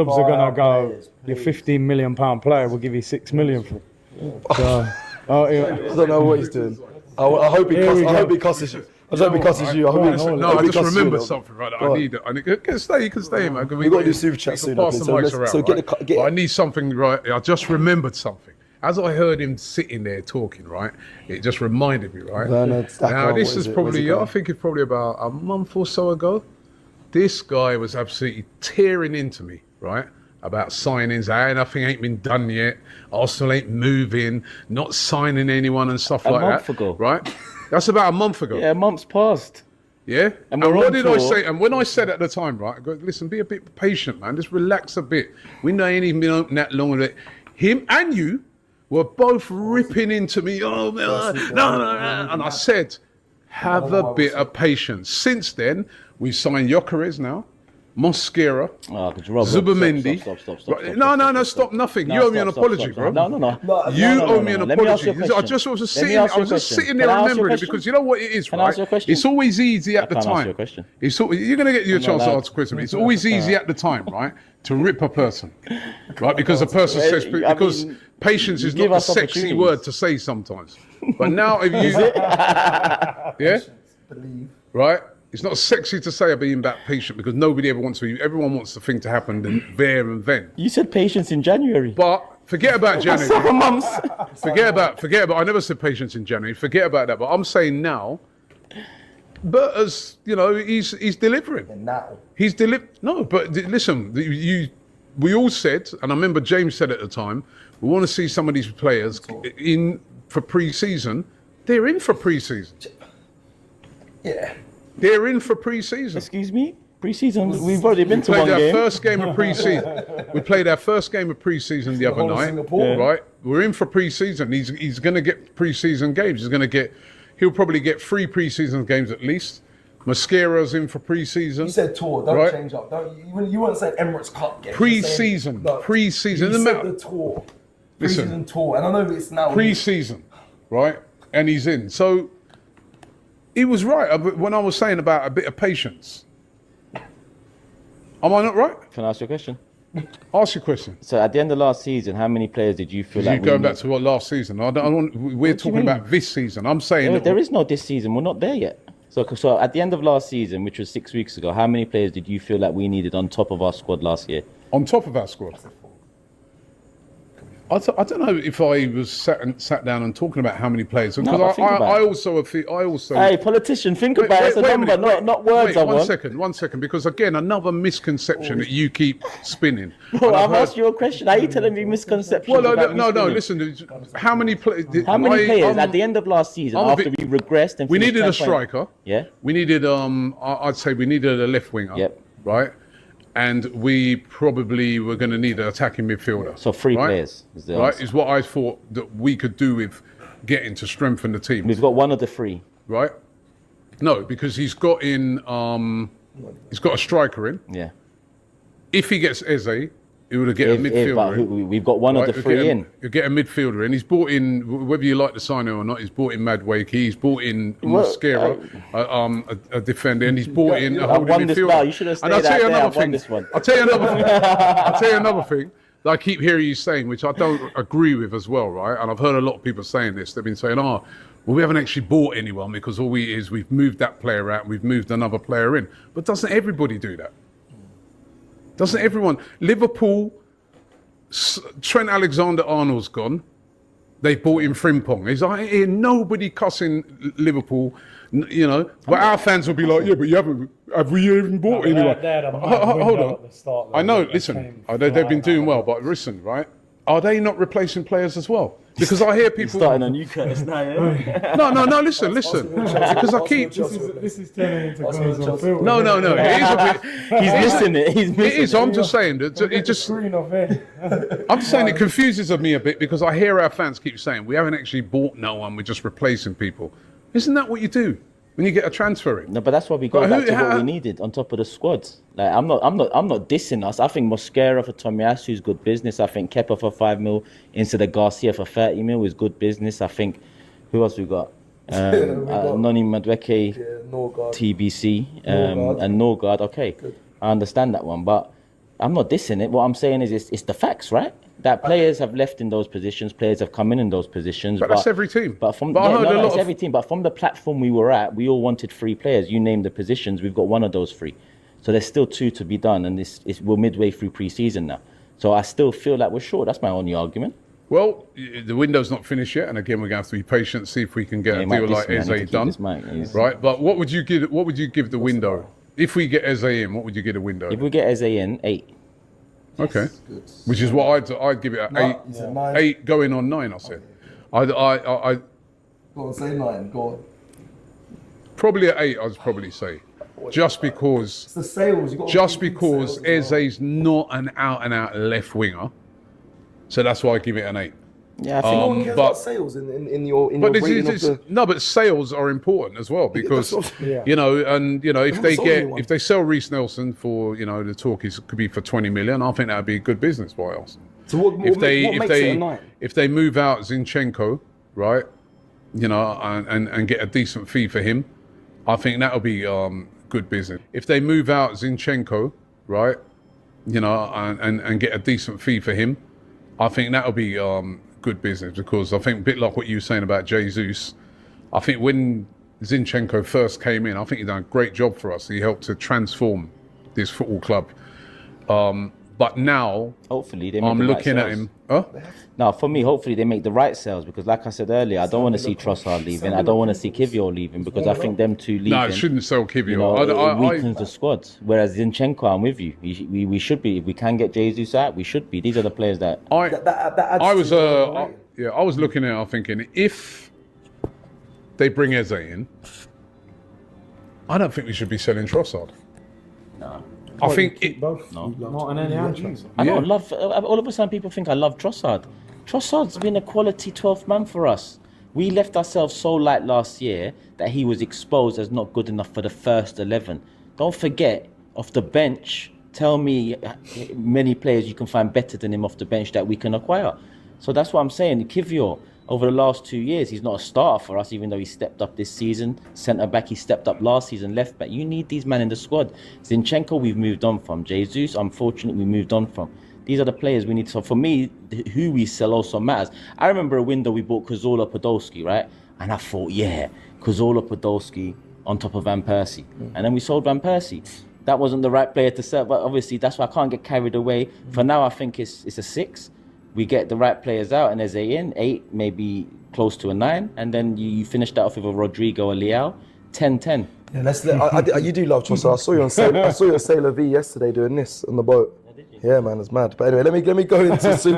Clubs are gonna go. Your £15 million player will give you £6 million for. So, I don't know what he's doing. I hope he cusses you. I don't because it's you. I just remembered something, right? I need it. You can stay, man. We've got to do super chat soon. I need something, right? I just remembered something. As I heard him sitting there talking, right, it just reminded me, right? Now, this is probably, I think it's probably about a month or so ago. This guy was absolutely tearing into me, right, about signings. Nothing ain't been done yet. Arsenal ain't moving, not signing anyone and stuff like that. A month ago. Right? That's about a month ago. Yeah, a month's passed. Yeah? And what did I say? And when I said at the time, right, I go, listen, be a bit patient, man. Just relax a bit. We know ain't even been open that long of it. Him and you were both ripping into me. Oh, no. And I said, have a bit of patience. Since then, we signed Gyökeres now. Mosquera, Zubamendi. No, stop nothing. You owe me an apology, bro. No. You owe me an apology. I just was sitting there remembering it because you know what it is, right? It's always easy at the time. You're going to get your chance to ask a question. It's always easy at the time, right, to rip a person, right? Because a person says, because patience is not a sexy word to say sometimes. But now if you, yeah, right? It's not sexy to say being that patient because nobody ever wants to. Everyone wants the thing to happen there and then. You said patience in January. But forget about January. 7 months. Forget about. I never said patience in January. Forget about that. But I'm saying now. But as you know, he's delivering. And now he's No, but listen, we all said, and I remember James said at the time, we want to see some of these players in for pre-season. They're in for pre-season. Yeah. They're in for pre-season. Excuse me? Pre-season? We've already been to one game. We played our first game of pre-season. We played our first game of pre-season the other night. Right? We're in for pre-season. He's going to get pre-season games. He'll probably get 3 pre-season games at least. Mosquera's in for pre-season. You said tour. Don't change up. You weren't saying Emirates Cup game. Pre-season. Pre-season. You said the tour. Pre-season tour. And I know it's now. Pre-season. Right? And he's in. So he was right when I was saying about a bit of patience. Am I not right? Can I ask you a question? Ask your question. So at the end of last season, how many players did you feel like... You're going back to what last season? We're talking about this season. I'm saying... There is no this season. We're not there yet. So at the end of last season, which was 6 weeks ago, how many players did you feel like we needed on top of our squad last year? On top of our squad? I don't know if I was sat down and talking about how many players. Because I also. Hey, politician, think about it. It's a number, not words. One second. Because again, another misconception that you keep spinning. Bro, I've asked you a question. Are you telling me misconceptions? Well, no. Listen, how many players? How many players at the end of last season after we regressed and we needed a striker. Yeah. We needed I'd say we needed a left winger. Yep. Right. And we probably were going to need an attacking midfielder. So 3 players is the answer. Is what I thought that we could do with getting to strengthen the team. We've got one of the 3. Right? No, because he's got a striker in. Yeah. If he gets Eze, he would get a midfielder in. We've got one of the 3 in. He'll get a midfielder in. He's brought in, whether you like the signing or not, he's brought in Madwake, he's brought in Mosquera, a defender, and he's brought in a holding midfielder. You should have stayed out there. I won this one. I'll tell you another thing that I keep hearing you saying, which I don't agree with as well, right? And I've heard a lot of people saying this. They've been saying, well, we haven't actually bought anyone because all we've moved that player out and we've moved another player in. But doesn't everybody do that? Doesn't everyone? Liverpool, Trent Alexander-Arnold's gone. They bought in Frimpong. He's like, nobody cussing Liverpool, you know. But our fans will be like, yeah, but have we even bought anyone? Hold on. I know, listen, they've been doing well, but listen, right? Are they not replacing players as well? Because I hear people... starting a new Curtis now, yeah? No, listen. Because I keep... This is turning into goals on field. No. It is a bit... He's missing it. It is, I'm just saying that it just... I'm just saying it confuses me a bit because I hear our fans keep saying, we haven't actually bought no one, we're just replacing people. Isn't that what you do when you get a transfer in? No, but that's why we got back to what we needed on top of the squad. Like I'm not dissing us. I think Mosquera for Tomiyasu is good business. I think Kepa for 5 mil instead of Garcia for 30 mil is good business. I think who else we got? Noni Madueke, TBC, and Norgard. Okay, good. I understand that one, but I'm not dissing it. What I'm saying is it's the facts, right? That players have left in those positions, players have come in those positions. But that's every team. But from I heard a lot it's of- every team. But from the platform we were at, we all wanted 3 players. You named the positions, we've got 1 of those 3. So there's still 2 to be done, and we're midway through pre-season now. So I still feel like we're short. That's my only argument. Well, the window's not finished yet, and again, we're going to have to be patient, see if we can get a deal like Eze done. Right? But what would you give the window? If we get Eze in, what would you give the window? If we get Eze in, 8. Okay, which is what I'd give it at 8. You said 9. 8 going on 9. I said. I Go on, say 9. Go on. probably at 8. I'd probably say, just because. It's the sales. You got Just because Eze's not an out-and-out left winger, so that's why I give it an 8. Yeah, I No think. one cares but- about sales in your But rating of the... no, but sales are important as well because Yeah. you know, and you know, if haven't sold anyone. if they sell Reece Nelson for, you know, the talk is could be for 20 million, I think that'd be good business by us. So what makes it a 9? If they move out Zinchenko, right, you know, and get a decent fee for him, I think that'll be good business. If they move out Zinchenko, right, you know, and get a decent fee for him, I think that'll be good business because I think a bit like what you were saying about Jesus, I think when Zinchenko first came in, I think he done a great job for us. He helped to transform this football club. But now, Hopefully they make I'm the right looking at sales. him. Huh? No, for me, hopefully they make the right sales because, like I said earlier, I don't want to see Trossard leaving. I don't want to see Kivior leaving because I think them 2 leaving. No, it shouldn't sell Kivior. You know, it I, weakens the squad. Whereas Zinchenko, I'm with you. We should be. If we can get Jesus out, we should be. These are the players that. That adds I was to the rating. I was looking at it, I'm thinking if they bring Eze in, I don't think we should be selling Trossard. No. I think it, Both. No. Martin and Transfer. I don't Yeah. love. All of a sudden, people think I love Trossard. Trossard's been a quality 12th man for us. We left ourselves so light last year that he was exposed as not good enough for the first 11. Don't forget, off the bench, tell me many players you can find better than him off the bench that we can acquire. So that's what I'm saying. Kivior, over the last 2 years, he's not a starter for us, even though he stepped up this season. Centre back, he stepped up last season. Left back, you need these men in the squad. Zinchenko, we've moved on from. Jesus, unfortunately, we moved on from. These are the players we need. So for me, who we sell also matters. I remember a window we bought Cazorla Podolski, right? And I thought, yeah, Cazorla Podolski on top of Van Persie. And then we sold Van Persie. That wasn't the right player to sell, but obviously that's why I can't get carried away. For now, I think it's a 6. We get the right players out and there's a in 8, maybe close to a 9, and then you finish that off with a Rodrigo or Leao, 10-10. Yeah, you do love Trossard. I saw you on Sailor V yesterday doing this on the boat. Yeah, man, it's mad. But anyway, let me go into Super.